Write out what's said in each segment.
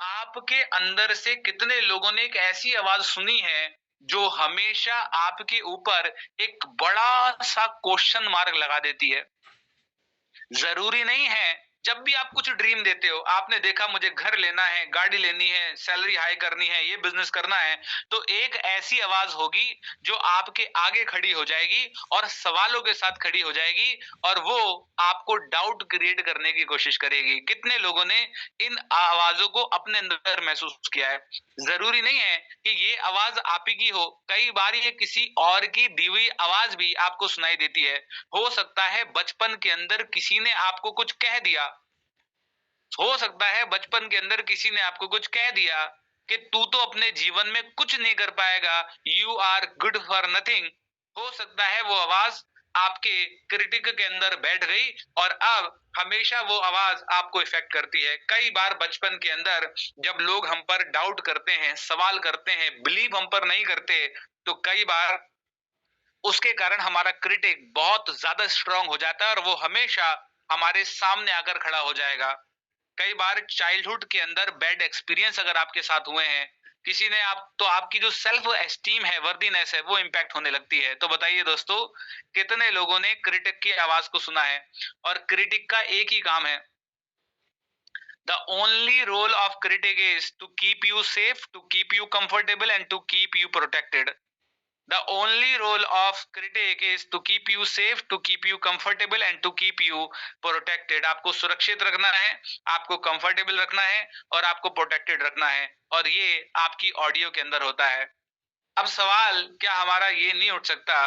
आपके अंदर से कितने लोगों ने एक ऐसी आवाज सुनी है जो हमेशा आपके ऊपर एक बड़ा सा क्वेश्चन मार्क लगा देती है? जरूरी नहीं है, जब भी आप कुछ ड्रीम देते हो, आपने देखा मुझे घर लेना है, गाड़ी लेनी है, सैलरी हाई करनी है, ये बिजनेस करना है, तो एक ऐसी आवाज होगी जो आपके आगे खड़ी हो जाएगी और सवालों के साथ खड़ी हो जाएगी, और वो आपको डाउट क्रिएट करने की कोशिश करेगी। कितने लोगों ने इन आवाजों को अपने अंदर महसूस किया है? जरूरी नहीं है कि ये आवाज आप ही की हो, कई बार ये किसी और की दी हुई आवाज भी आपको सुनाई देती है। हो सकता है बचपन के अंदर किसी ने आपको कुछ कह दिया, हो सकता है बचपन के अंदर किसी ने आपको कुछ कह दिया कि तू तो अपने जीवन में कुछ नहीं कर पाएगा, you are good for nothing. हो सकता है वो आवाज आपके क्रिटिक के अंदर बैठ गई और अब हमेशा वो आवाज आपको इफेक्ट करती है। कई बार बचपन के अंदर जब लोग हम पर डाउट करते हैं, सवाल करते हैं, बिलीव हम पर नहीं करते, तो कई बार उसके कारण हमारा क्रिटिक बहुत ज्यादा स्ट्रांग हो जाता है और वो हमेशा हमारे सामने आकर खड़ा हो जाएगा। कई बार चाइल्डहुड के अंदर बैड एक्सपीरियंस अगर आपके साथ हुए हैं, किसी ने आप, तो आपकी जो सेल्फ एस्टीम है, वर्दीनेस है, वो इम्पैक्ट होने लगती है। तो बताइए दोस्तों, कितने लोगों ने क्रिटिक की आवाज को सुना है? और क्रिटिक का एक ही काम है, the only role of critic is to keep you safe, to keep you comfortable and to keep you protected. The only role of critic is to keep you safe, to keep you comfortable and to keep you protected। आपको सुरक्षित रखना है, आपको comfortable रखना है और आपको protected रखना है, और ये आपकी ऑडियो के अंदर होता है। अब सवाल क्या हमारा ये नहीं उठ सकता,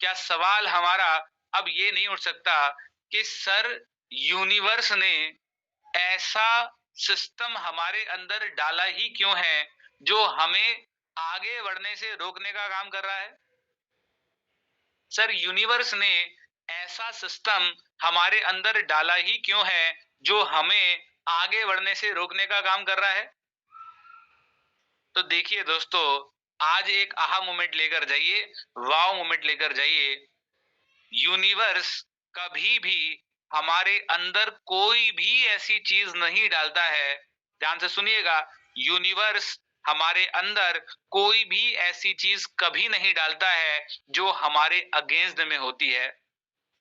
क्या सवाल हमारा अब ये नहीं उठ सकता कि सर, यूनिवर्स ने ऐसा सिस्टम हमारे अंदर डाला ही क्यों है जो हमें आगे बढ़ने से रोकने का काम कर रहा है? सर, यूनिवर्स ने ऐसा सिस्टम हमारे अंदर डाला ही क्यों है जो हमें आगे बढ़ने से रोकने का काम कर रहा है? तो देखिए दोस्तों, आज एक आहा मोमेंट लेकर जाइए, वाव मोमेंट लेकर जाइए। यूनिवर्स कभी भी हमारे अंदर कोई भी ऐसी चीज नहीं डालता है, ध्यान से सुनिएगा, यूनिवर्स हमारे अंदर कोई भी ऐसी चीज कभी नहीं डालता है जो हमारे अगेंस्ट में होती है।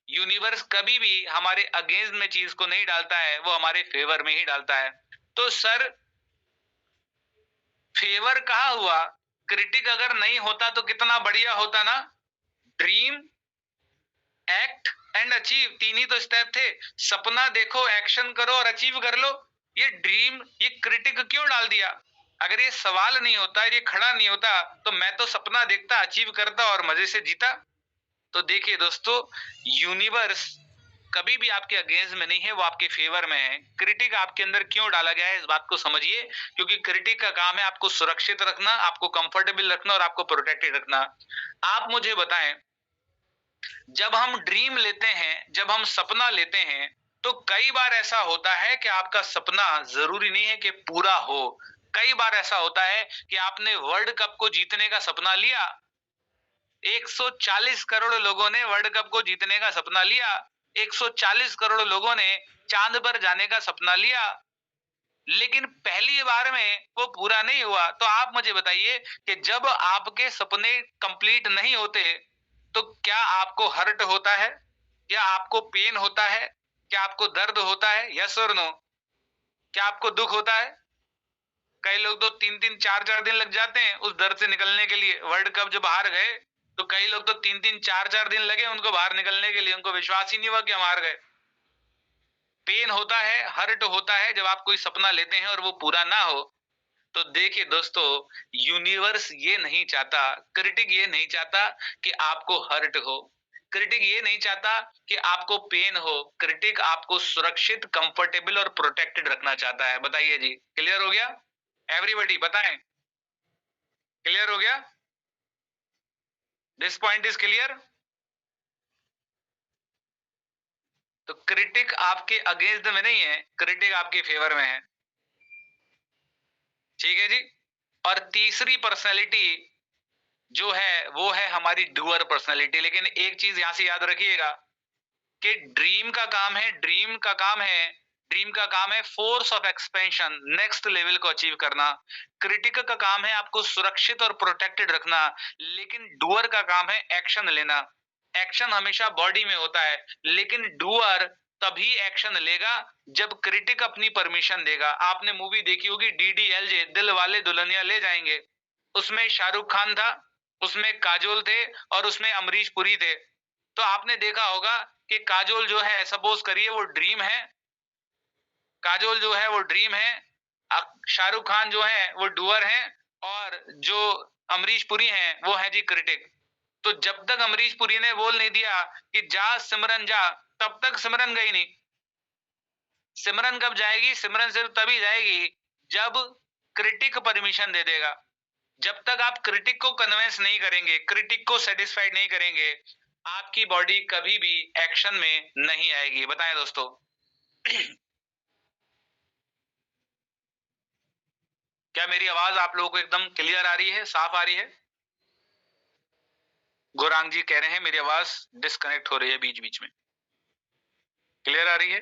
यूनिवर्स कभी भी हमारे अगेंस्ट में चीज को नहीं डालता है, वो हमारे फेवर में ही डालता है। तो सर, फेवर कहाँ हुआ? क्रिटिक अगर नहीं होता तो कितना बढ़िया होता ना। ड्रीम, एक्ट एंड अचीव, तीन ही तो स्टेप थे। सपना देखो, एक्शन करो और अचीव कर लो। ये ड्रीम, ये क्रिटिक क्यों डाल दिया? अगर ये सवाल नहीं होता, ये खड़ा नहीं होता, तो मैं तो सपना देखता, अचीव करता और मजे से जीता। तो देखिए दोस्तों, यूनिवर्स कभी भी आपके अगेंस्ट में नहीं है, वो आपके फेवर में है। क्रिटिक आपके अंदर क्यों डाला गया है, इस बात को समझिए, क्योंकि क्रिटिक का काम है आपको सुरक्षित रखना, आपको कंफर्टेबल रखना और आपको प्रोटेक्टेड रखना। आप मुझे बताएं, जब हम ड्रीम लेते हैं, जब हम सपना लेते हैं, तो कई बार ऐसा होता है कि आपका सपना जरूरी नहीं है कि पूरा हो। कई बार ऐसा होता है कि आपने वर्ल्ड कप को जीतने का सपना लिया, 140 करोड़ लोगों ने वर्ल्ड कप को जीतने का सपना लिया, 140 करोड़ लोगों ने चांद पर जाने का सपना लिया, लेकिन पहली बार में वो पूरा नहीं हुआ। तो आप मुझे बताइए कि जब आपके सपने कंप्लीट नहीं होते, तो क्या आपको हर्ट होता है? क्या आपको पेन होता है? क्या आपको दर्द होता है? यस और नो? क्या आपको दुख होता है? कई लोग तो 3-3 4-4 दिन लग जाते हैं उस दर्द से निकलने के लिए। वर्ल्ड कप जब हार गए, तो कई लोग तो 3-3 4-4 दिन लगे उनको बाहर निकलने के लिए, उनको विश्वास ही नहीं हुआ कि हम हार गए। पेन होता है, हर्ट होता है जब आप कोई सपना लेते हैं और वो पूरा ना हो। तो देखिए दोस्तों, यूनिवर्स ये नहीं चाहता, क्रिटिक ये नहीं चाहता कि आपको हर्ट हो, क्रिटिक ये नहीं चाहता कि आपको पेन हो। क्रिटिक आपको सुरक्षित, कंफर्टेबल और प्रोटेक्टेड रखना चाहता है। बताइए जी, क्लियर हो गया? एवरीबॉडी बताएं, क्लियर हो गया? This point is clear? तो क्रिटिक आपके अगेंस्ट में नहीं है, क्रिटिक आपके फेवर में है। ठीक है जी। और तीसरी पर्सनैलिटी जो है वो है हमारी डूअर पर्सनैलिटी। लेकिन एक चीज यहां से याद रखिएगा कि ड्रीम का काम है, ड्रीम का काम है ड्रीम का काम है force of expansion, next level को अचीव करना। क्रिटिक का काम है आपको सुरक्षित और प्रोटेक्टेड रखना, लेकिन डूअर का काम है एक्शन लेना। एक्शन हमेशा बॉडी में होता है, लेकिन डूअर तभी एक्शन लेगा जब क्रिटिक अपनी परमिशन देगा। आपने मूवी देखी होगी DDLJ, दिल वाले दुल्हनिया ले जाएंगे। उसमें शाहरुख खान था, उसमें काजोल थे और उसमें अमरीश पुरी थे। तो आपने देखा होगा कि काजोल जो है, सपोज करिए वो ड्रीम है, काजोल जो है वो ड्रीम है, शाहरुख खान जो है वो डूअर है, और जो अमरीश पुरी हैं वो है जी क्रिटिक। तो जब तक अमरीश पुरी ने बोल नहीं दिया कि जा सिमरन जा, तब तक सिमरन गई नहीं। सिमरन कब जाएगी? सिमरन सिर्फ तभी जाएगी जब क्रिटिक परमिशन दे देगा। जब तक आप क्रिटिक को कन्विंस नहीं करेंगे, क्रिटिक को सेटिस्फाइड नहीं करेंगे, आपकी बॉडी कभी भी एक्शन में नहीं आएगी। बताएं दोस्तों। क्या मेरी आवाज आप लोगों को एकदम क्लियर आ रही है, साफ आ रही है? गौरांग जी कह रहे हैं मेरी आवाज डिस्कनेक्ट हो रही है बीच बीच में। क्लियर आ रही है?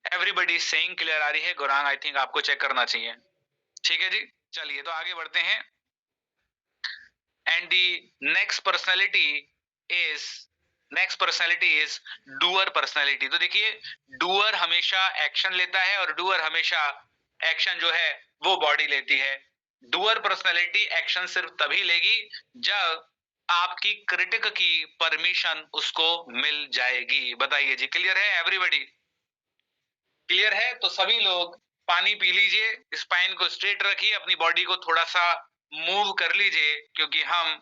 एवरीबडी सेइंग क्लियर आ रही है। गौरांग आई थिंक आपको चेक करना चाहिए। ठीक है जी, चलिए तो आगे बढ़ते हैं। And the next personality is doer personality. तो देखिए, डूअर हमेशा एक्शन लेता है और डूअर हमेशा एक्शन जो है वो बॉडी लेती है। डूअर पर्सनैलिटी एक्शन सिर्फ तभी लेगी जब आपकी क्रिटिक की परमिशन उसको मिल जाएगी। बताइए जी, क्लियर है एवरीबडी? क्लियर है? तो सभी लोग पानी पी लीजिए, स्पाइन को स्ट्रेट रखिए, अपनी बॉडी को थोड़ा सा मूव कर लीजिए, क्योंकि हम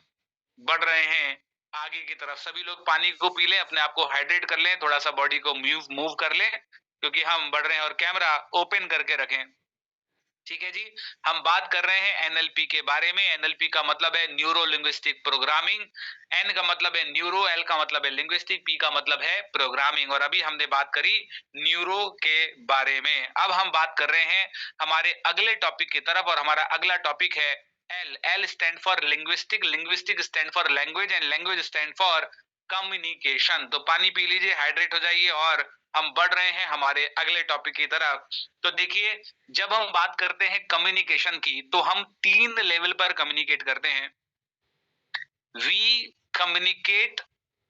बढ़ रहे हैं आगे की तरफ। सभी लोग पानी को पी लें, अपने आप को हाइड्रेट कर लें, थोड़ा सा बॉडी को मूव कर लें, क्योंकि हम बढ़ रहे हैं। और कैमरा ओपन करके रखें। ठीक है जी, हम बात कर रहे हैं एनएलपी के बारे में। एनएलपी का मतलब है न्यूरो लिंग्विस्टिक प्रोग्रामिंग। एन का मतलब है न्यूरो, एल का मतलब है लिंग्विस्टिक, पी का मतलब है प्रोग्रामिंग। और अभी हमने बात करी न्यूरो के बारे में। अब हम बात कर रहे हैं हमारे अगले टॉपिक की तरफ, और हमारा अगला टॉपिक है L. L stand for linguistic, linguistic stand for language, and language stand for communication. तो पानी पी लीजिए, हाइड्रेट हो जाइए, और हम बढ़ रहे हैं हमारे अगले टॉपिक की तरफ। तो देखिए, जब हम बात करते हैं कम्युनिकेशन की, तो हम 3 लेवल पर कम्युनिकेट करते हैं। We communicate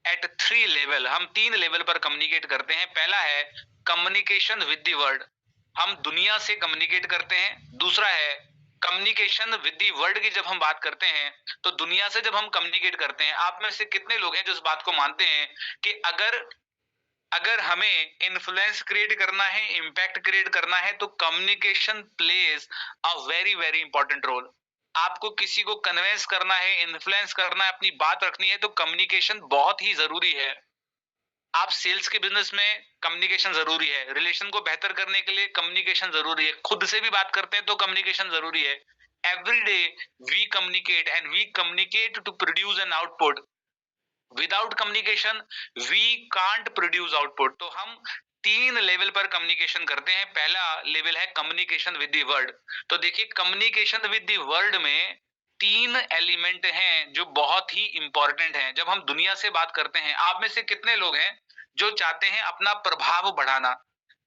at 3 level. हम 3 लेवल पर कम्युनिकेट करते हैं। पहला है कम्युनिकेशन विद द वर्ड, हम दुनिया से कम्युनिकेट करते हैं। दूसरा है कम्युनिकेशन विद द वर्ड की जब हम बात करते हैं, तो दुनिया से जब हम कम्युनिकेट करते हैं, आप में से कितने लोग हैं जो इस बात को मानते हैं कि अगर अगर हमें इन्फ्लुएंस क्रिएट करना है, इंपैक्ट क्रिएट करना है, तो communication plays a very very important role. आपको किसी को कन्विंस करना है, इन्फ्लुएंस करना है, अपनी बात रखनी है, तो कम्युनिकेशन बहुत ही जरूरी है। आप सेल्स के बिजनेस में कम्युनिकेशन जरूरी है, रिलेशन को बेहतर करने के लिए कम्युनिकेशन जरूरी है, खुद से भी बात करते हैं तो कम्युनिकेशन जरूरी है। Every day we communicate, and we communicate to produce an output. Without communication we can't produce output. तो हम 3 लेवल पर कम्युनिकेशन करते हैं। पहला लेवल है कम्युनिकेशन विद द वर्ड। तो देखिए, कम्युनिकेशन विद द वर्ड में 3 एलिमेंट हैं जो बहुत ही इंपॉर्टेंट हैं जब हम दुनिया से बात करते हैं। आप में से कितने लोग हैं जो चाहते हैं अपना प्रभाव बढ़ाना,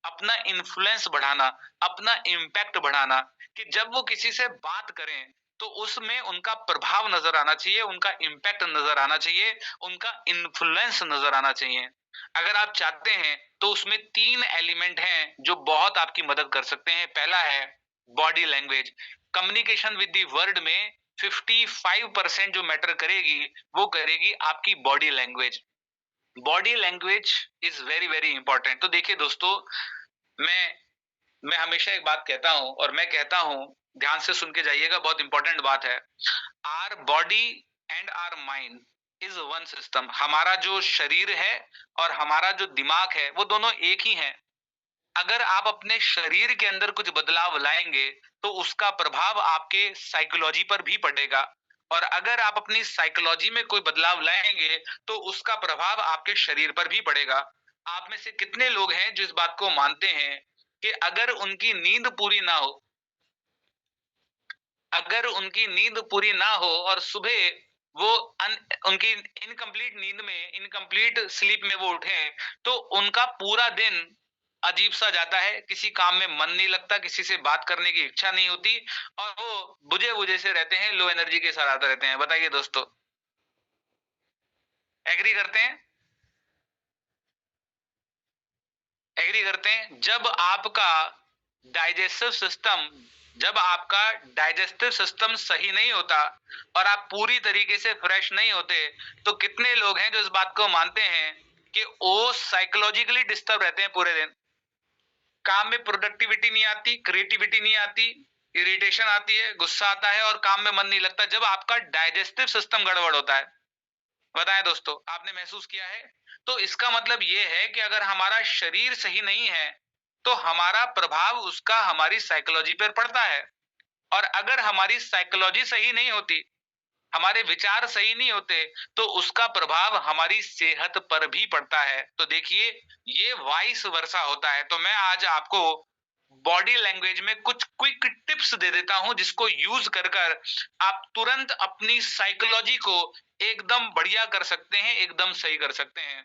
अपना इन्फ्लुएंस बढ़ाना, अपना इम्पैक्ट बढ़ाना, कि जब वो किसी से बात करें तो उसमें उनका प्रभाव नजर आना चाहिए, उनका इम्पैक्ट नजर आना चाहिए, उनका इन्फ्लुएंस नजर आना चाहिए। अगर आप चाहते हैं तो उसमें 3 एलिमेंट हैं जो बहुत आपकी मदद कर सकते हैं। पहला है body language. Communication with the word में 55% जो मैटर करेगी वो करेगी आपकी body language. Body language is very very important. तो देखिए दोस्तों, मैं मैं हमेशा एक बात कहता हूं, और मैं कहता हूं, ध्यान से सुन के जाइएगा, बहुत इंपॉर्टेंट बात है। Our body and our mind is one system. हमारा जो शरीर है और हमारा जो दिमाग है वो दोनों एक ही है। अगर आप अपने शरीर के अंदर कुछ बदलाव लाएंगे तो उसका प्रभाव आपके साइकोलॉजी पर भी पड़ेगा, और अगर आप अपनी साइकोलॉजी में कोई बदलाव लाएंगे तो उसका प्रभाव आपके शरीर पर भी पड़ेगा। आप में से कितने लोग हैं जो इस बात को मानते हैं कि अगर उनकी नींद पूरी ना हो, अगर उनकी नींद पूरी ना हो और सुबह वो उनकी इनकम्प्लीट नींद में, इनकम्प्लीट स्लीप में वो उठे, तो उनका पूरा दिन अजीब सा जाता है, किसी काम में मन नहीं लगता, किसी से बात करने की इच्छा नहीं होती, और वो बुझे बुझे से रहते हैं, लो एनर्जी के साथ आते रहते हैं। बताइए दोस्तों, एग्री करते हैं? एग्री करते हैं? जब आपका डाइजेस्टिव सिस्टम सही नहीं होता और आप पूरी तरीके से फ्रेश नहीं होते, तो कितने लोग हैं जो इस बात को मानते हैं कि वो साइकोलॉजिकली डिस्टर्ब रहते हैं पूरे दिन, काम में प्रोडक्टिविटी नहीं आती, क्रिएटिविटी नहीं आती, इरिटेशन आती है, गुस्सा आता है और काम में मन नहीं लगता, जब आपका डाइजेस्टिव सिस्टम गड़बड़ होता है। बताएं दोस्तों, आपने महसूस किया है? तो इसका मतलब ये है कि अगर हमारा शरीर सही नहीं है तो हमारा प्रभाव उसका हमारी साइकोलॉजी पर पड़ता है, और अगर हमारी साइकोलॉजी सही नहीं होती, हमारे विचार सही नहीं होते, तो उसका प्रभाव हमारी सेहत पर भी पड़ता है। तो देखिए, ये वाइस वर्सा होता है। तो मैं आज आपको बॉडी लैंग्वेज में कुछ क्विक टिप्स दे देता हूं, जिसको यूज कर कर आप तुरंत अपनी साइकोलॉजी को एकदम बढ़िया कर सकते हैं, एकदम सही कर सकते हैं।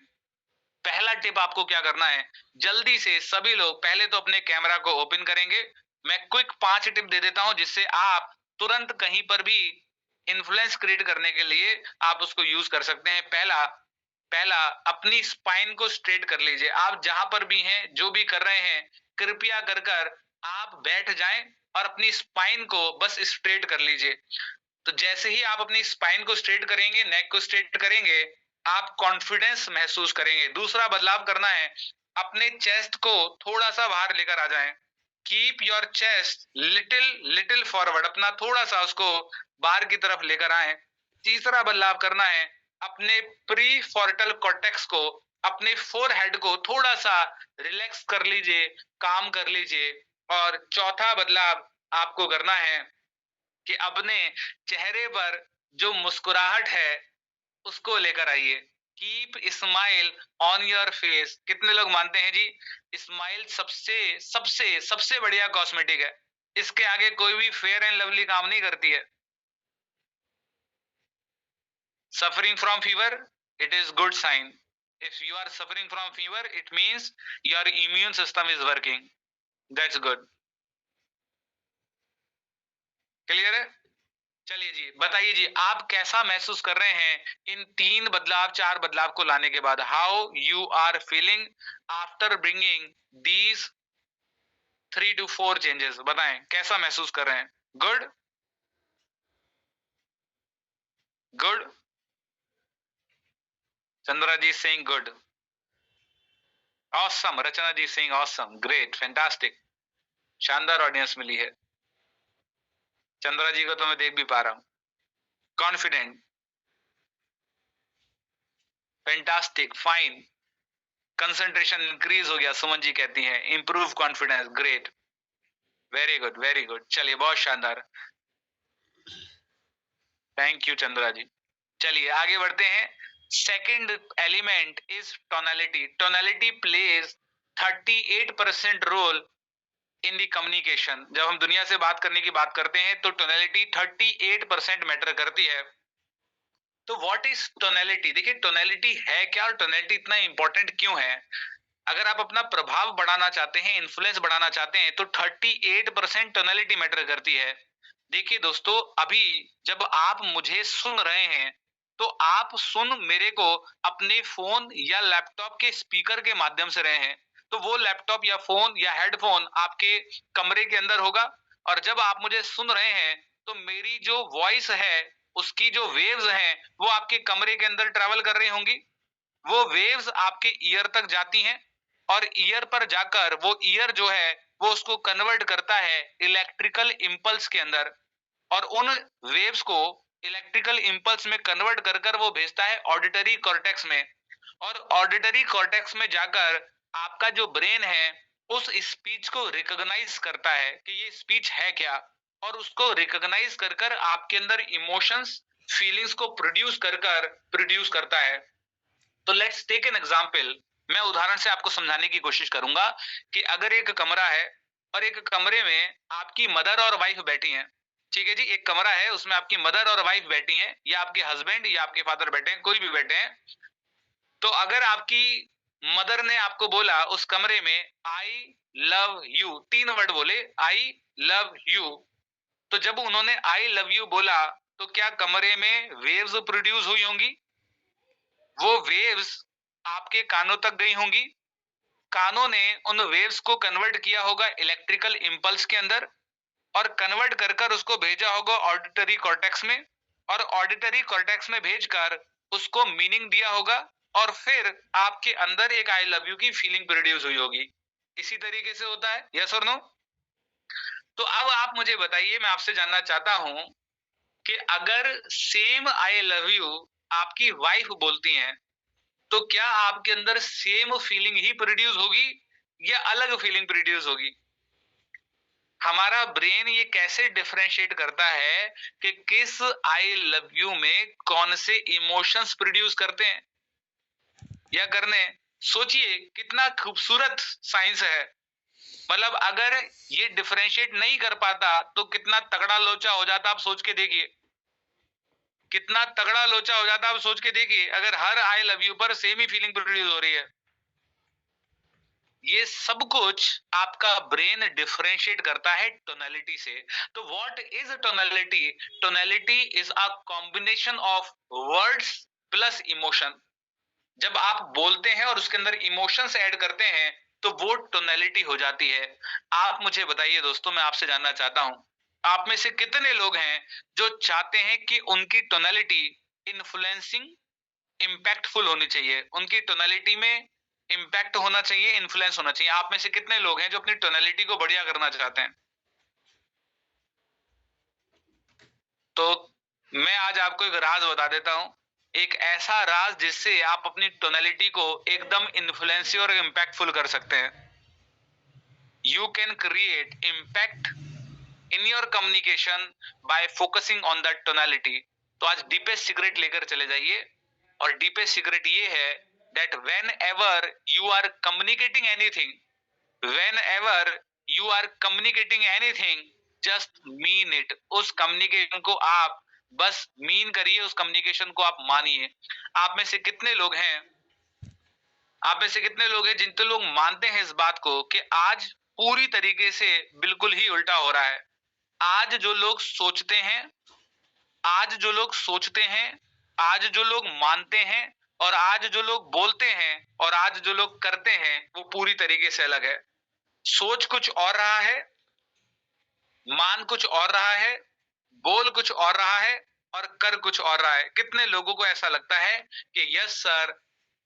पहला टिप आपको क्या करना है, जल्दी से सभी लोग पहले तो अपने कैमरा को ओपन करेंगे। मैं क्विक 5 टिप दे देता हूं, जिससे आप तुरंत कहीं पर भी इन्फ्लुएंस क्रिएट करने के लिए आप उसको यूज कर सकते हैं। पहला पहला अपनी स्पाइन को स्ट्रेट कर लीजिए। आप जहां पर भी हैं, जो भी कर रहे हैं, कृपया कर कर आप बैठ जाएं और अपनी स्पाइन को बस स्ट्रेट कर लीजिए। तो जैसे ही आप अपनी स्पाइन को स्ट्रेट करेंगे, नेक को स्ट्रेट करेंगे, आप कॉन्फिडेंस महसूस करेंगे। दूसरा बदलाव करना है, अपने चेस्ट को थोड़ा सा बाहर लेकर आ जाएं। Keep your chest little little forward, अपना थोड़ा सा उसको बाहर की तरफ लेकर आए। तीसरा बदलाव करना है, अपने प्री फॉर्टल कॉर्टेक्स को, अपने फोरहेड को थोड़ा सा रिलैक्स कर लीजिए, काम कर लीजिए। और चौथा बदलाव आपको करना है कि अपने चेहरे पर जो मुस्कुराहट है उसको लेकर आइए। Keep smile on your face. कितने लोग मानते हैं जी स्माइल सबसे सबसे सबसे बढ़िया कॉस्मेटिक है, इसके आगे कोई भी फेयर एंड लवली काम नहीं करती है। Suffering from fever, it is good sign. If you are suffering from fever, it means your immune system is working. That's good. Clear है? चलिए जी, बताइए जी, आप कैसा महसूस कर रहे हैं इन 3 बदलाव 4 बदलाव को लाने के बाद? How you are feeling after bringing these 3 to 4 changes? बताएं, कैसा महसूस कर रहे हैं? Good? Good? Chandra ji saying good. Awesome. Rachna ji saying awesome, great, fantastic. शानदार ऑडियंस मिली है। चंद्रा जी को तो मैं देख भी पा रहा हूं। Confident, fantastic, fine. Concentration increase हो गया, सुमन जी कहती हैं। Improve confidence, great, very good, very good. चलिए, बहुत शानदार, थैंक यू चंद्रा जी। चलिए आगे बढ़ते हैं। Second element is tonality. Tonality plays 38% role in the communication. जब हम दुनिया से बात करने की बात करते हैं तो टोनालिटी 38% मैटर करती है। तो व्हाट इज टोनालिटी? देखिए, टोनालिटी है क्या और टोनालिटी इतना इंपॉर्टेंट क्यों है? अगर आप अपना प्रभाव बढ़ाना चाहते हैं, इन्फ्लुएंस बढ़ाना चाहते हैं, तो 38% टोनालिटी मैटर करती है। देखिए दोस्तों, अभी जब आप मुझे सुन रहे हैं तो आप सुन मेरे को अपने फोन या लैपटॉप के स्पीकर के माध्यम से रहे हैं। तो वो लैपटॉप या फोन या हेडफोन आपके कमरे के अंदर होगा, और जब आप मुझे सुन रहे हैं तो मेरी जो वॉइस है उसकी जो वेव्स हैं वो आपके कमरे के अंदर ट्रैवल कर रही होंगी। वो वेव्स आपके ईयर तक जाती हैं, और ईयर पर जाकर वो ईयर जो है वो उसको कन्वर्ट करता है इलेक्ट्रिकल इंपल्स के अंदर, और उन वेव्स को इलेक्ट्रिकल इंपल्स में कन्वर्ट कर कर वो भेजता है ऑडिटरी कॉर्टेक्स में, और ऑडिटरी कॉर्टेक्स में जाकर आपका जो ब्रेन है उस स्पीच को रिकॉग्नाइज करता है कि ये स्पीच है क्या, और उसको रिकॉग्नाइज कर कर आपके अंदर इमोशंस, फीलिंग्स को प्रोड्यूस करता है। तो लेट्स टेक एन एग्जांपल। मैं उदाहरण से आपको समझाने की कोशिश करूंगा कि अगर एक कमरा है और एक कमरे में आपकी मदर और वाइफ बैठी हैं, ठीक है जी, एक कमरा है उसमें आपकी मदर और वाइफ बैठी हैं, या आपके हस्बैंड या आपके फादर बैठे हैं, कोई भी बैठे हैं। तो अगर आपकी मदर ने आपको बोला उस कमरे में आई लव यू, 3 वर्ड बोले, आई लव यू। तो जब उन्होंने आई लव यू बोला तो क्या कमरे में वेव्स प्रोड्यूस हुई होंगी? वो वेव्स आपके कानों तक गई होंगी, कानों ने उन वेव्स को कन्वर्ट किया होगा इलेक्ट्रिकल इंपल्स के अंदर, और कन्वर्ट कर कर उसको भेजा होगा ऑडिटरी कॉर्टेक्स में, और ऑडिटरी कॉर्टेक्स में भेजकर उसको मीनिंग दिया होगा, और फिर आपके अंदर एक आई लव यू की फीलिंग प्रोड्यूस हुई होगी। इसी तरीके से होता है, यस और नो? तो अब आप मुझे बताइए, मैं आपसे जानना चाहता हूं कि अगर सेम आई लव यू आपकी वाइफ बोलती हैं तो क्या आपके अंदर सेम फीलिंग ही प्रोड्यूस होगी या अलग फीलिंग प्रोड्यूस होगी? हमारा ब्रेन ये कैसे डिफरेंशिएट करता है कि किस आई लव यू में कौन से इमोशंस प्रोड्यूस करते हैं या करने? सोचिए कितना खूबसूरत साइंस है। मतलब अगर ये डिफरेंशिएट नहीं कर पाता तो कितना तगड़ा लोचा हो जाता, आप सोच के देखिए। कितना तगड़ा लोचा हो जाता, आप सोच के देखिए, अगर हर आई लव यू पर सेम ही फीलिंग प्रोड्यूस हो रही है। ये सब कुछ आपका ब्रेन डिफरेंशिएट करता है टोनैलिटी से। तो what is tonality? Tonality is a combination of words plus emotion. जब आप बोलते हैं और उसके अंदर इमोशंस ऐड करते हैं तो वो टोनैलिटी हो जाती है। आप मुझे बताइए दोस्तों, मैं आपसे जानना चाहता हूं, आप में से कितने लोग हैं जो चाहते हैं कि उनकी टोनैलिटी इन्फ्लुएंसिंग, इम्पैक्टफुल होनी चाहिए, उनकी टोनैलिटी में इम्पैक्ट होना चाहिए, इन्फ्लुएंस होना चाहिए? आप में से कितने लोग हैं जो अपनी टोनैलिटी को बढ़िया करना चाहते हैं? तो मैं आज आपको एक राज बता देता हूं, एक ऐसा राज जिससे आप अपनी टोनैलिटी को एकदम इन्फ्लुएंसी और इम्पैक्टफुल कर सकते हैं। You can create impact in your communication bye focusing on that tonality. तो आज डीपेस्ट सीक्रेट लेकर चले जाइए, और डीपेस्ट सीक्रेट ये है that whenever you are communicating anything, whenever you are communicating anything, just mean it। उस कम्युनिकेशन को आप बस मीन करिए, उस कम्युनिकेशन को आप मानिए। आप में से कितने लोग हैं, आप में से कितने लोग हैं जितने लोग मानते हैं इस बात को कि आज पूरी तरीके से बिल्कुल ही उल्टा हो रहा है? आज जो लोग सोचते हैं, आज जो लोग सोचते हैं, आज जो लोग मानते हैं, और आज जो लोग बोलते हैं, और आज जो लोग करते हैं, वो पूरी तरीके से अलग है। सोच कुछ और रहा है, मान कुछ और रहा है, बोल कुछ और रहा है, और कर कुछ और रहा है। कितने लोगों को ऐसा लगता है कि yes sir,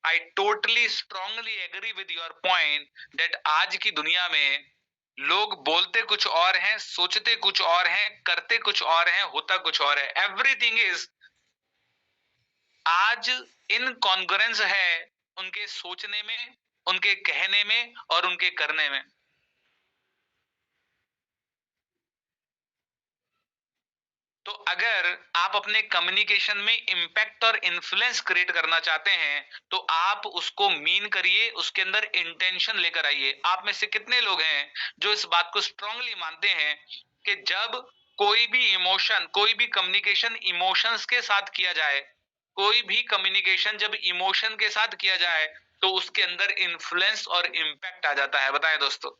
I totally strongly agree with your point that आज की दुनिया में लोग बोलते कुछ और हैं, सोचते कुछ और हैं, करते कुछ और हैं, होता कुछ और है। एवरीथिंग इज आज इनकॉन्ग्रुएंस है उनके सोचने में, उनके कहने में, और उनके करने में। तो अगर आप अपने कम्युनिकेशन में इंपैक्ट और इन्फ्लुएंस क्रिएट करना चाहते हैं तो आप उसको मीन करिए, उसके अंदर इंटेंशन लेकर आइए। आप में से कितने लोग हैं जो इस बात को स्ट्रांगली मानते हैं कि जब कोई भी इमोशन, कोई भी कम्युनिकेशन इमोशंस के साथ किया जाए, कोई भी कम्युनिकेशन जब इमोशन के साथ किया जाए तो उसके अंदर इन्फ्लुएंस और इंपैक्ट आ जाता है? बताएं दोस्तों।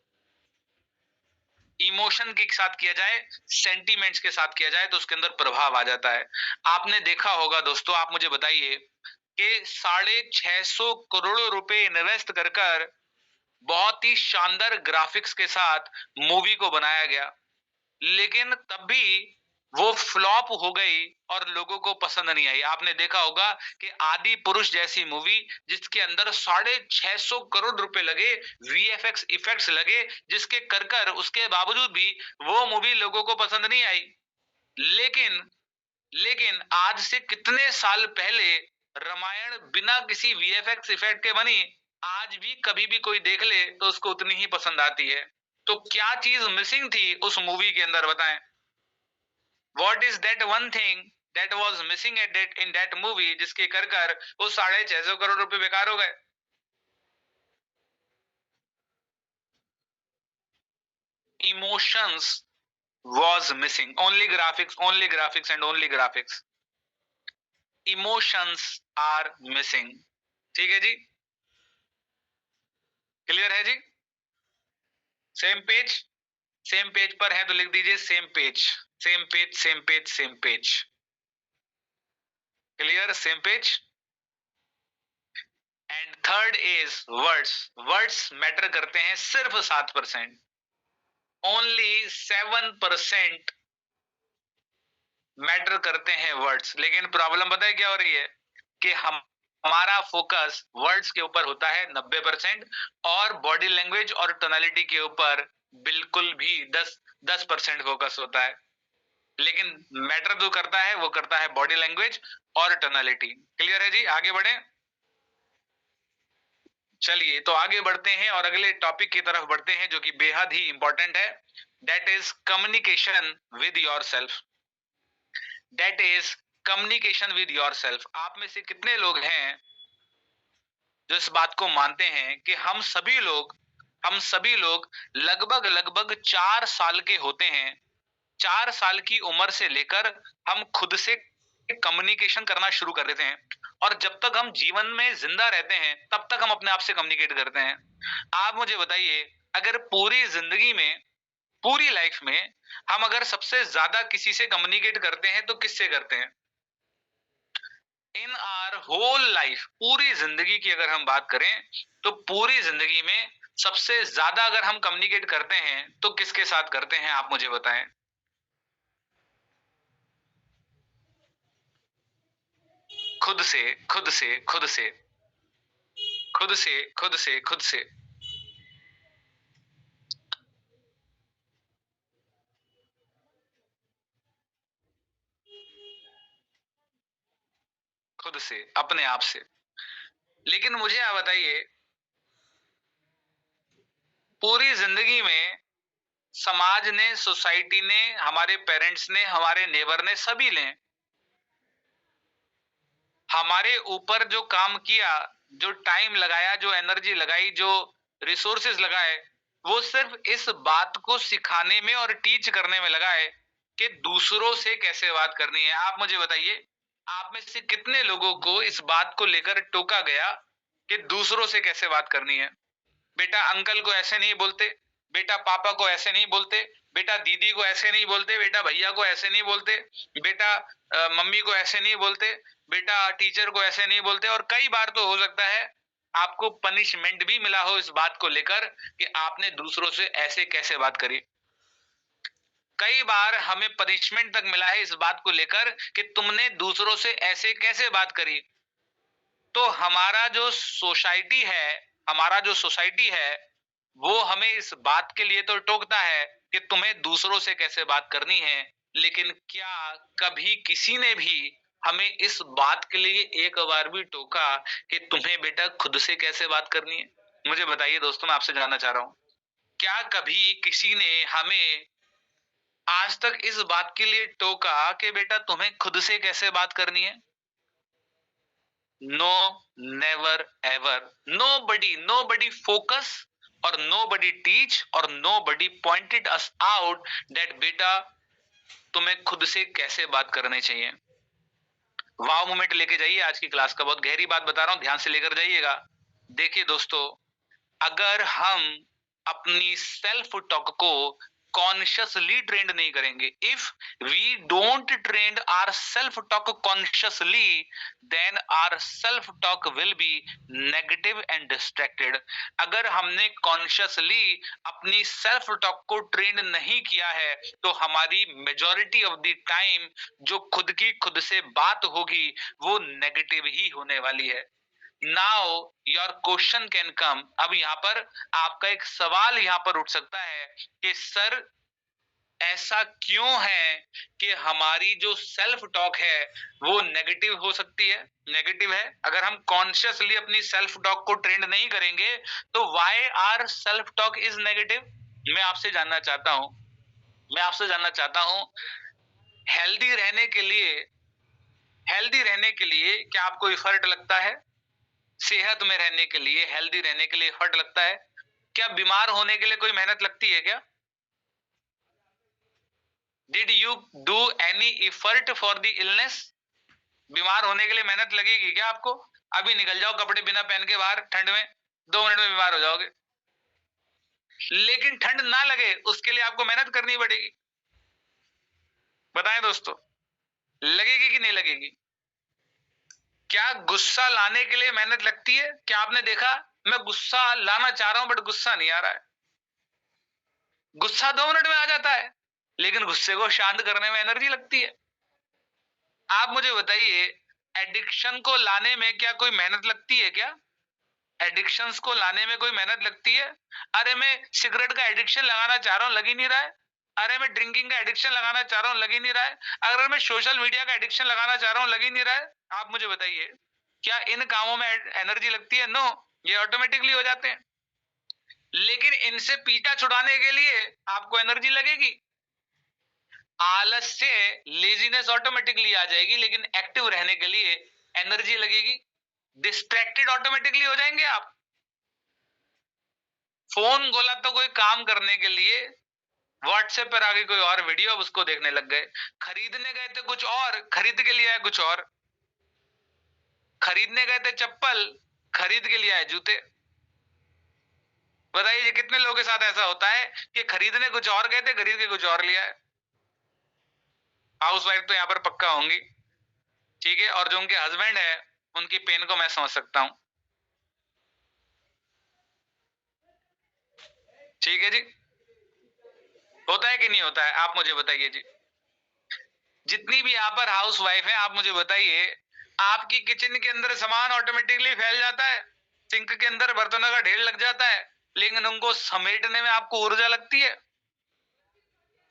इमोशन के साथ किया जाए, सेंटीमेंट्स के साथ किया जाए तो उसके अंदर प्रभाव आ जाता है। आपने देखा होगा दोस्तों, आप मुझे बताइए कि 650 करोड़ रुपए इन्वेस्ट कर कर बहुत ही शानदार ग्राफिक्स के साथ मूवी को बनाया गया, लेकिन तब भी वो फ्लॉप हो गई और लोगों को पसंद नहीं आई। आपने देखा होगा कि आदि पुरुष जैसी मूवी जिसके अंदर 650 करोड़ रुपए लगे, वीएफएक्स इफेक्ट्स लगे, जिसके कर कर उसके बावजूद भी वो मूवी लोगों को पसंद नहीं आई। लेकिन लेकिन आज से कितने साल पहले रामायण बिना किसी वीएफएक्स इफेक्ट के बनी, आज भी कभी भी कोई देख ले तो उसको उतनी ही पसंद आती है। तो क्या चीज मिसिंग थी उस मूवी के अंदर, बताएं? What is that one thing that was missing at that in that movie जिसके कर कर वो 650 करोड़ रुपए बेकार हो गए? Emotions was missing, only graphics and only graphics। Emotions are missing। ठीक है जी। क्लियर है जी? Same page? सेम पेज पर है तो लिख दीजिए same page, same page, same page, same page. Clear? Same page. And third is words. Words matter करते हैं सिर्फ 7%, ओनली 7% मैटर करते हैं वर्ड्स। लेकिन प्रॉब्लम पता है क्या हो रही है कि हमारा फोकस वर्ड्स के ऊपर होता है 90% और बॉडी लैंग्वेज और टोनालिटी के ऊपर बिल्कुल भी 10% फोकस होता है। लेकिन मैटर जो करता है वो करता है बॉडी लैंग्वेज और टोनालिटी। क्लियर है जी? आगे बढ़े। चलिए तो आगे बढ़ते हैं और अगले टॉपिक की तरफ बढ़ते हैं जो कि बेहद ही इंपॉर्टेंट है। That is communication with your self. That is communication with your self. आप में से कितने लोग हैं जो इस बात को मानते हैं कि हम सभी लोग लगभग लगभग 4 साल के होते हैं, 4 साल की उम्र से लेकर हम खुद से कम्युनिकेशन करना शुरू कर देते हैं और जब तक हम जीवन में जिंदा रहते हैं तब तक हम अपने आप से कम्युनिकेट करते हैं। आप मुझे बताइए, अगर पूरी जिंदगी में, पूरी लाइफ में हम अगर सबसे ज्यादा किसी से कम्युनिकेट करते हैं तो किससे करते हैं? इन आवर होल लाइफ, पूरी जिंदगी की अगर हम बात करें तो पूरी जिंदगी में सबसे ज्यादा अगर हम कम्युनिकेट करते हैं तो किसके साथ करते हैं? आप मुझे बताएं। खुद से, खुद से, खुद से, खुद से, खुद से, खुद से। खुद से, अपने आप से। लेकिन मुझे आप बताइए, पूरी जिंदगी में समाज ने, सोसाइटी ने, हमारे पेरेंट्स ने, हमारे नेबर ने, सभी ने हमारे ऊपर जो काम किया, जो टाइम लगाया, जो एनर्जी लगाई, जो रिसोर्सेज लगाए, वो सिर्फ इस बात को सिखाने में और टीच करने में लगाए कि दूसरों से कैसे बात करनी है। आप मुझे बताइए, आप में से कितने लोगों को इस बात को लेकर टोका गया कि दूसरों से कैसे बात करनी है? बेटा अंकल को ऐसे नहीं बोलते, बेटा पापा को ऐसे नहीं बोलते, बेटा दीदी को ऐसे नहीं बोलते, बेटा भैया को ऐसे नहीं बोलते, बेटा मम्मी को ऐसे नहीं बोलते, बेटा टीचर को ऐसे नहीं बोलते। और कई बार तो हो सकता है आपको पनिशमेंट भी मिला हो इस बात को लेकर कि आपने दूसरों से ऐसे कैसे बात करी। कई बार हमें पनिशमेंट तक मिला है इस बात को लेकर कि तुमने दूसरों से ऐसे कैसे बात करी। तो हमारा जो सोसाइटी है वो हमें इस बात के लिए तो टोकता है कि तुम्हें दूसरों से कैसे बात करनी है। लेकिन क्या कभी किसी ने भी हमें इस बात के लिए एक बार भी टोका कि तुम्हें बेटा खुद से कैसे बात करनी है? मुझे बताइए दोस्तों, मैं आपसे जानना चाह रहा हूं, क्या कभी किसी ने हमें आज तक इस बात के लिए टोका कि बेटा तुम्हें खुद से कैसे बात करनी है? No, never ever. Nobody focus और nobody teach और nobody pointed us out that बेटा तुम्हें खुद से कैसे बात करनी चाहिए। वाव मोमेंट लेके जाइए, आज की क्लास का बहुत गहरी बात बता रहा हूं, ध्यान से लेकर जाइएगा। देखिए दोस्तों, अगर हम अपनी सेल्फ टॉक को कॉन्शियसली ट्रेंड नहीं करेंगे, if we don't trained our self talk consciously, then our self talk will be negative and distracted. अगर हमने कॉन्शियसली अपनी सेल्फ टॉक को ट्रेंड नहीं किया है तो हमारी मेजॉरिटी ऑफ द टाइम जो खुद की खुद से बात होगी वो नेगेटिव ही होने वाली है। Now your question can come. अब यहाँ पर आपका एक सवाल यहाँ पर उठ सकता है कि सर ऐसा क्यों है कि हमारी जो सेल्फ टॉक है वो नेगेटिव हो सकती है? नेगेटिव है। अगर हम कॉन्शियसली अपनी सेल्फ टॉक को ट्रेंड नहीं करेंगे तो why are self talk is negative? मैं आपसे जानना चाहता हूं, हेल्दी रहने के लिए, क्या आपको एफर्ट लगता है? सेहत में रहने के लिए, हेल्दी रहने के लिए एफर्ट लगता है? क्या बीमार होने के लिए कोई मेहनत लगती है क्या? Did you do any effort for the illness? बीमार होने के लिए मेहनत लगेगी क्या आपको? अभी निकल जाओ कपड़े बिना पहन के बाहर ठंड में, 2 मिनट में बीमार हो जाओगे। लेकिन ठंड ना लगे उसके लिए आपको मेहनत करनी पड़ेगी। बताएं दोस्तों, लगेगी कि नहीं लगेगी? क्या गुस्सा लाने के लिए मेहनत लगती है? क्या आपने देखा, मैं गुस्सा लाना चाह रहा हूं बट गुस्सा नहीं आ रहा है। गुस्सा 2 मिनट में आ जाता है, लेकिन गुस्से को शांत करने में एनर्जी लगती है। आप मुझे बताइए, एडिक्शन को लाने में क्या कोई मेहनत लगती है क्या? एडिक्शंस को लाने में कोई मेहनत लगती है? अरे मैं सिगरेट का एडिक्शन लगाना चाह रहा हूं, लग ही नहीं रहा है। अरे मैं ड्रिंकिंग का एडिक्शन लगाना चाह रहा हूं, लग ही नहीं रहा है। अगर मैं सोशल मीडिया का एडिक्शन लगाना चाह रहा हूं, लग ही नहीं रहा है। आप मुझे बताइए, क्या इन कामों में एनर्जी लगती है? नो, ये ऑटोमेटिकली हो जाते हैं। लेकिन इनसे पीछा छुड़ाने के लिए आपको एनर्जी लगेगी। आलस्य, लेजीनेस ऑटोमेटिकली आ जाएगी, लेकिन एक्टिव रहने के लिए एनर्जी लगेगी। डिस्ट्रैक्टेड ऑटोमेटिकली हो जाएंगे आप। फोन बोला तो कोई काम करने के लिए, व्हाट्सएप पर आगे कोई और वीडियो, अब उसको देखने लग गए। खरीदने गए थे कुछ और, खरीद के लिए आए कुछ और। खरीदने गए थे चप्पल, खरीद के लिए आए जूते। बताइए कितने लोगों के साथ ऐसा होता है कि खरीदने कुछ और गए थे, खरीद के कुछ और लिया है। हाउस वाइफ तो यहां पर पक्का होंगी, ठीक है, और जो उनके हस्बैंड है उनकी पेन को मैं समझ सकता हूं। ठीक है जी, होता है कि नहीं होता है? आप मुझे बताइए जी। जितनी भी यहाँ पर हाउस वाइफ है, आप मुझे बताइए, आपकी किचन के अंदर सामान ऑटोमेटिकली फैल जाता है, सिंक के अंदर बर्तनों का ढेर लग जाता है, लेकिन उनको समेटने में आपको ऊर्जा लगती है।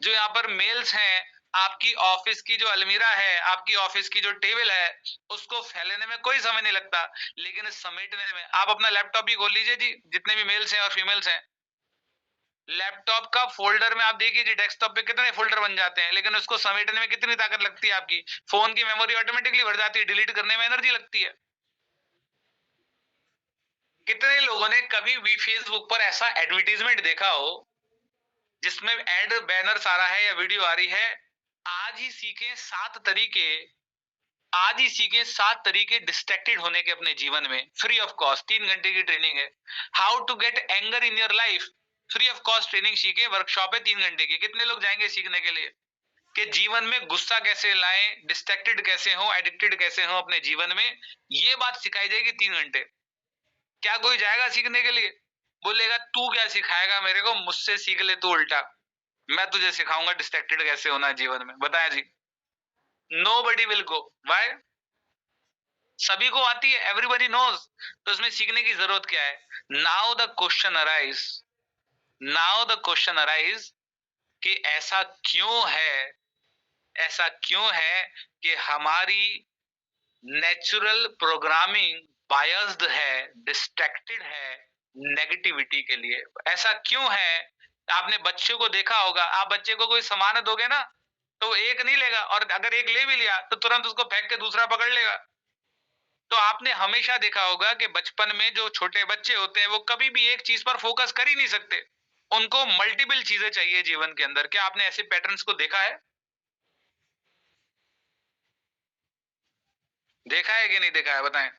जो यहाँ पर मेल्स हैं, आपकी ऑफिस की जो अलमीरा है, आपकी ऑफिस की जो टेबल है, उसको फैलाने में कोई समय नहीं लगता, लेकिन समेटने में। आप अपना लैपटॉप ही खोल लीजिए जी, जितने भी मेल्स हैं और फीमेल्स हैं, लैपटॉप का फोल्डर में आप देखिए जी, डेस्कटॉप पे कितने फोल्डर बन जाते हैं, लेकिन उसको समेटने में कितनी ताकत लगती है आपकी। फोन की मेमोरी ऑटोमेटिकली भर जाती है, डिलीट करने में एनर्जी लगती है। कितने लोगों ने कभी भी फेसबुक पर ऐसा एडवर्टीजमेंट देखा हो जिसमें एड बैनर आ रहा है या वीडियो आ रही है, आज ही सीखें 7 तरीके, आज ही सीखें 7 तरीके डिस्ट्रैक्टेड होने के अपने जीवन में, फ्री ऑफ कॉस्ट। 3 घंटे की ट्रेनिंग है, how to get anger in your life, free of cost training सीखे, वर्कशॉप है 3 घंटे की। कितने लोग जाएंगे सीखने के लिए कि जीवन में गुस्सा कैसे लाएं, डिस्ट्रैक्टेड कैसे हो, एडिक्टेड कैसे हो अपने जीवन में? ये बात सिखाई जाएगी 3 घंटे। क्या कोई जाएगा सीखने के लिए? बोलेगा तू क्या सिखाएगा मेरे को, मुझसे सीख ले तू उल्टा, मैं तुझे सिखाऊंगा डिस्ट्रैक्टेड कैसे होना है जीवन में। बताया जी, nobody will go. Why? सभी को आती है, एवरीबडी नोज, तो इसमें सीखने की जरूरत क्या है? Now the question arise, now the question arise कि ऐसा क्यों है, ऐसा क्यों है कि हमारी नेचुरल प्रोग्रामिंग बायस्ड है, डिस्ट्रैक्टेड है नेगेटिविटी के लिए? ऐसा क्यों है? आपने बच्चे को देखा होगा, आप बच्चे को कोई सामान दोगे ना, तो वो एक नहीं लेगा, और अगर एक ले भी लिया तो तुरंत उसको फेंक के दूसरा पकड़ लेगा। तो आपने हमेशा देखा होगा कि बचपन में जो छोटे बच्चे होते हैं वो कभी भी एक चीज पर फोकस कर ही नहीं सकते, उनको मल्टीपल चीजें चाहिए जीवन के अंदर। क्या आपने ऐसे पैटर्न्स को देखा है? देखा है कि नहीं देखा है? बताएं।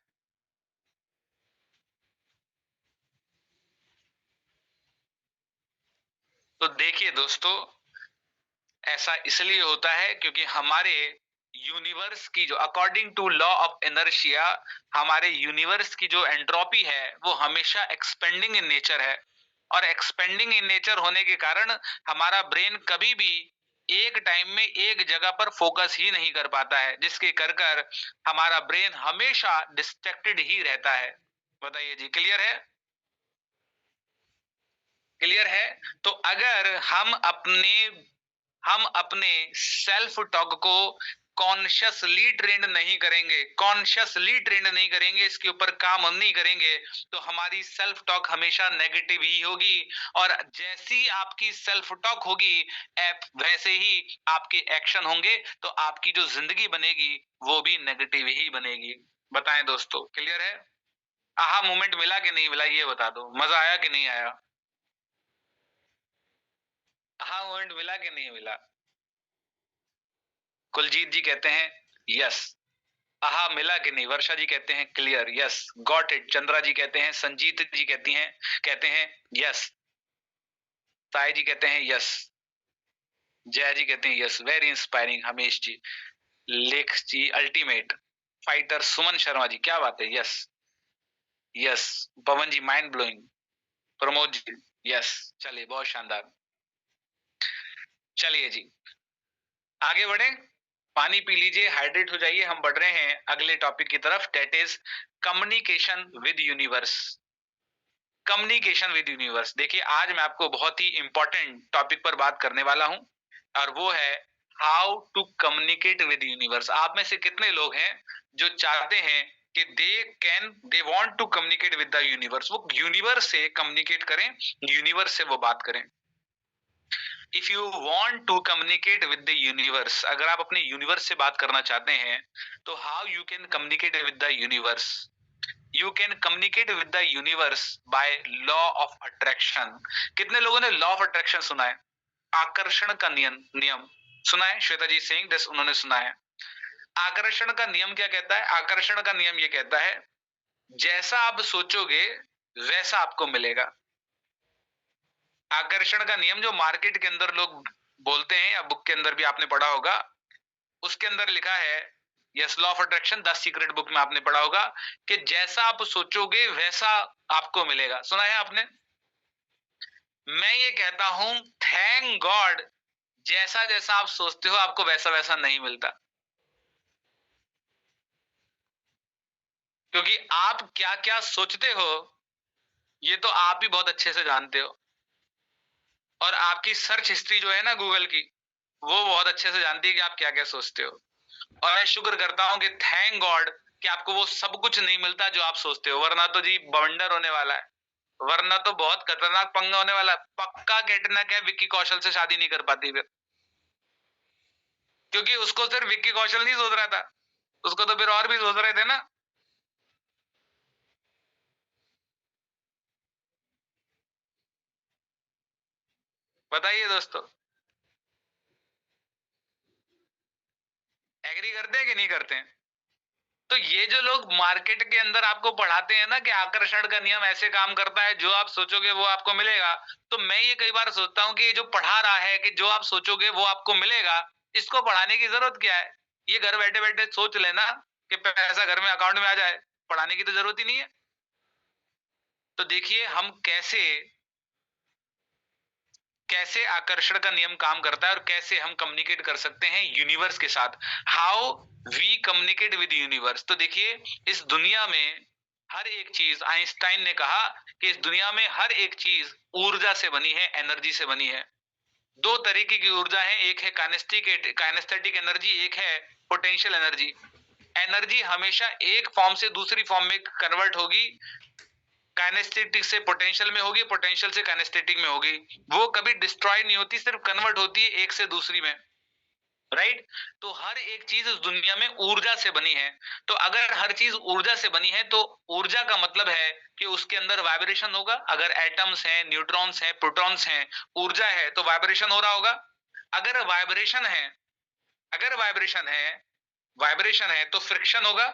तो देखिए दोस्तों, ऐसा इसलिए होता है क्योंकि हमारे यूनिवर्स की जो, according to law of inertia, हमारे यूनिवर्स की जो एंट्रोपी है वो हमेशा एक्सपेंडिंग इन नेचर है, और एक्सपेंडिंग इन नेचर होने के कारण हमारा ब्रेन कभी भी एक टाइम में एक जगह पर फोकस ही नहीं कर पाता है, जिसके कर कर हमारा ब्रेन हमेशा डिस्ट्रैक्टेड ही रहता है। बताइए जी, क्लियर है? क्लियर है? तो अगर हम अपने सेल्फ टॉक को कॉन्शियसली ट्रेंड नहीं करेंगे, कॉन्शियसली ट्रेंड नहीं करेंगे, इसके ऊपर काम हम नहीं करेंगे, तो हमारी सेल्फ टॉक हमेशा नेगेटिव ही होगी। और जैसी आपकी सेल्फ टॉक होगी, वैसे ही आपके एक्शन होंगे, तो आपकी जो जिंदगी बनेगी वो भी नेगेटिव ही बनेगी। बताएं दोस्तों, क्लियर है? आहा मोमेंट मिला कि नहीं मिला, ये बता दो, मजा आया कि नहीं आया? आहा मोमेंट मिला कि नहीं मिला? कुलजीत जी कहते हैं यस। आहा मिला कि नहीं? वर्षा जी कहते हैं clear, yes, got it. Chandra ji कहते हैं, संजीत जी कहती हैं, कहते हैं यस। साई जी कहते हैं यस, जया जी कहते हैं यस, वेरी इंस्पायरिंग, हमेश जी, लेख जी अल्टीमेट, फाइटर सुमन शर्मा जी क्या बात है, यस यस, पवन जी mind blowing, Pramod ji yes, चलिए बहुत शानदार। चलिए जी आगे बढ़े, पानी पी लीजिए, हाइड्रेट हो जाइए, हम बढ़ रहे हैं अगले टॉपिक की तरफ, that is communication with universe. Communication with universe, देखिए आज मैं आपको बहुत ही इंपॉर्टेंट टॉपिक पर बात करने वाला हूं और वो है how to communicate with universe. आप में से कितने लोग हैं जो चाहते हैं कि they want to communicate with the universe, वो यूनिवर्स से कम्युनिकेट करें, यूनिवर्स से वो बात करें। If you want to communicate with the universe, अगर आप अपने यूनिवर्स से बात करना चाहते हैं तो how you can communicate with the universe, you can communicate with the universe by law of attraction. कितने लोगों ने लॉ ऑफ अट्रैक्शन सुना है, आकर्षण का नियम नियम सुना है? श्वेता जी सिंह दस उन्होंने सुना है। आकर्षण का नियम क्या कहता है? आकर्षण का नियम ये कहता है जैसा आप सोचोगे वैसा आपको मिलेगा। आकर्षण का नियम जो मार्केट के अंदर लोग बोलते हैं या बुक के अंदर भी आपने पढ़ा होगा, उसके अंदर लिखा है, yes law of attraction the secret book में आपने पढ़ा होगा कि जैसा आप सोचोगे वैसा आपको मिलेगा। सुना है आपने? मैं ये कहता हूं थैंक गॉड जैसा जैसा आप सोचते हो आपको वैसा वैसा नहीं मिलता, क्योंकि आप क्या क्या सोचते हो ये तो आप भी बहुत अच्छे से जानते हो, और आपकी सर्च हिस्ट्री जो है ना गूगल की, वो बहुत अच्छे से जानती है कि आप क्या क्या सोचते हो। और मैं शुक्र करता हूं कि थैंक गॉड कि आपको वो सब कुछ नहीं मिलता जो आप सोचते हो, वरना तो जी बवंडर होने वाला है, वरना तो बहुत खतरनाक पंगा होने वाला है। पक्का कैटरीना कैफ विक्की कौशल से शादी नहीं कर पाती फिर, क्योंकि उसको सिर्फ विक्की कौशल नहीं सोच रहा था, उसको तो फिर और भी सोच रहे थे ना। बताइए दोस्तों, एग्री करते हैं कि नहीं करते हैं? तो ये जो लोग मार्केट के अंदर आपको पढ़ाते हैं ना कि आकर्षण का नियम ऐसे काम करता है, जो आप सोचोगे वो आपको मिलेगा, तो मैं ये कई बार सोचता हूँ कि ये जो पढ़ा रहा है कि जो आप सोचोगे वो आपको मिलेगा, इसको पढ़ाने की जरूरत क्या है? ये घर बैठे बैठे सोच लेना कि पैसा घर में अकाउंट में आ जाए, पढ़ाने की तो जरूरत ही नहीं है। तो देखिए हम कैसे कैसे आकर्षण का नियम काम करता है और कैसे हम कम्युनिकेट कर सकते हैं यूनिवर्स के साथ, how we communicate with universe. तो देखिए इस दुनिया में हर एक चीज, आइंस्टाइन ने कहा कि इस दुनिया में हर एक चीज ऊर्जा से बनी है, एनर्जी से बनी है। दो तरीके की ऊर्जा है, एक है काइनेस्थेटिक एनर्जी, एक है पोटेंशियल एनर्जी। एनर्जी हमेशा एक फॉर्म से दूसरी फॉर्म में कन्वर्ट होगी, काइनेस्थेटिक से पोटेंशियल में होगी, पोटेंशियल से काइनेस्थेटिक में होगी, वो कभी डिस्ट्रॉय नहीं होती, सिर्फ कन्वर्ट होती है एक से दूसरी में, राइट? तो हर एक चीज इस दुनिया में ऊर्जा से बनी है। तो अगर हर चीज ऊर्जा से बनी है तो ऊर्जा का मतलब है कि उसके अंदर वाइब्रेशन होगा। अगर एटम्स हैं, न्यूट्रॉन्स हैं, प्रोटॉन्स हैं, ऊर्जा है तो वाइब्रेशन हो रहा होगा। अगर वाइब्रेशन है अगर वाइब्रेशन है तो फ्रिक्शन होगा।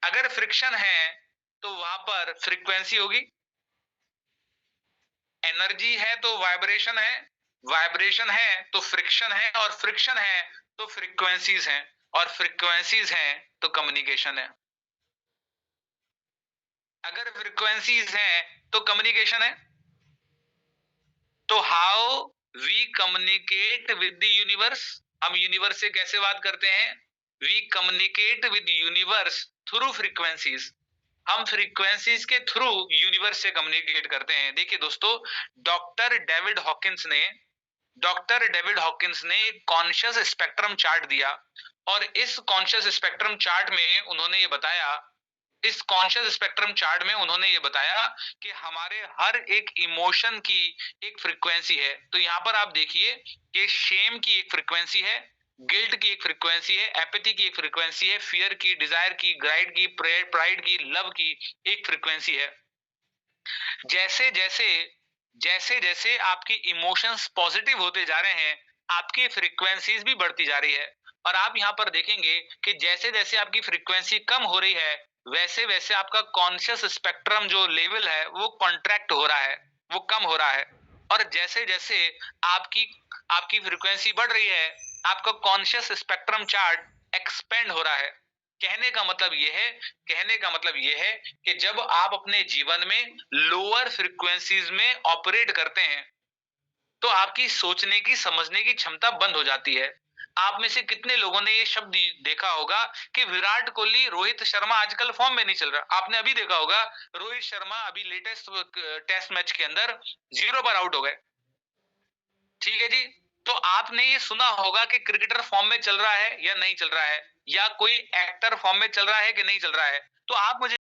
अगर फ्रिक्शन है तो वहां पर फ्रीक्वेंसी होगी। एनर्जी है तो वाइब्रेशन है तो फ्रिक्शन है, और फ्रिक्शन है तो फ्रीक्वेंसीज हैं, और फ्रीक्वेंसीज हैं तो कम्युनिकेशन है। अगर फ्रीक्वेंसीज हैं तो कम्युनिकेशन है। तो how we communicate with the universe, हम यूनिवर्स से कैसे बात करते हैं? We communicate with universe through frequencies, हम फ्रीक्वेंसीज के थ्रू यूनिवर्स से कम्युनिकेट करते हैं। देखिए दोस्तों, डॉक्टर डेविड हॉकिंस ने एक कॉन्शियस स्पेक्ट्रम चार्ट दिया, और इस कॉन्शियस स्पेक्ट्रम चार्ट में उन्होंने ये बताया कि हमारे हर एक इमोशन की एक फ्रीक्वेंसी है। तो यहां पर आप देखिए कि शेम की एक फ्रीक्वेंसी है, गिल्ट की एक फ्रीक्वेंसी है, एपैथी की एक फ्रीक्वेंसी है, फियर की, डिजायर की, ग्राइड की, प्राइड की, लव की एक फ्रीक्वेंसी है। जैसे जैसे जैसे जैसे आपके इमोशंस पॉजिटिव होते जा रहे हैं, आपकी फ्रीक्वेंसीज भी बढ़ती जा रही है। और आप यहाँ पर देखेंगे कि जैसे जैसे आपकी फ्रीक्वेंसी कम हो रही है, वैसे वैसे आपका कॉन्शियस स्पेक्ट्रम जो लेवल है वो कॉन्ट्रैक्ट हो रहा है, वो कम हो रहा है। और जैसे जैसे आपकी आपकी फ्रीक्वेंसी बढ़ रही है, आपका कॉन्शियस स्पेक्ट्रम चार्ट एक्सपेंड हो रहा है। कहने का मतलब यह है कहने का मतलब यह है कि जब आप अपने जीवन में लोअर फ्रीक्वेंसीज में ऑपरेट करते हैं तो आपकी सोचने की समझने की क्षमता बंद हो जाती है। आप में से कितने लोगों ने ये शब्द देखा होगा कि विराट कोहली, रोहित शर्मा आजकल फॉर्म में नहीं चल रहा। आपने अभी देखा होगा रोहित शर्मा अभी लेटेस्ट टेस्ट मैच के अंदर 0 पर आउट हो गए। ठीक है जी। तो आपने ये सुना होगा कि क्रिकेटर फॉर्म में चल रहा है या नहीं चल रहा है, या कोई एक्टर फॉर्म में चल रहा है कि नहीं चल रहा है। तो आप मुझे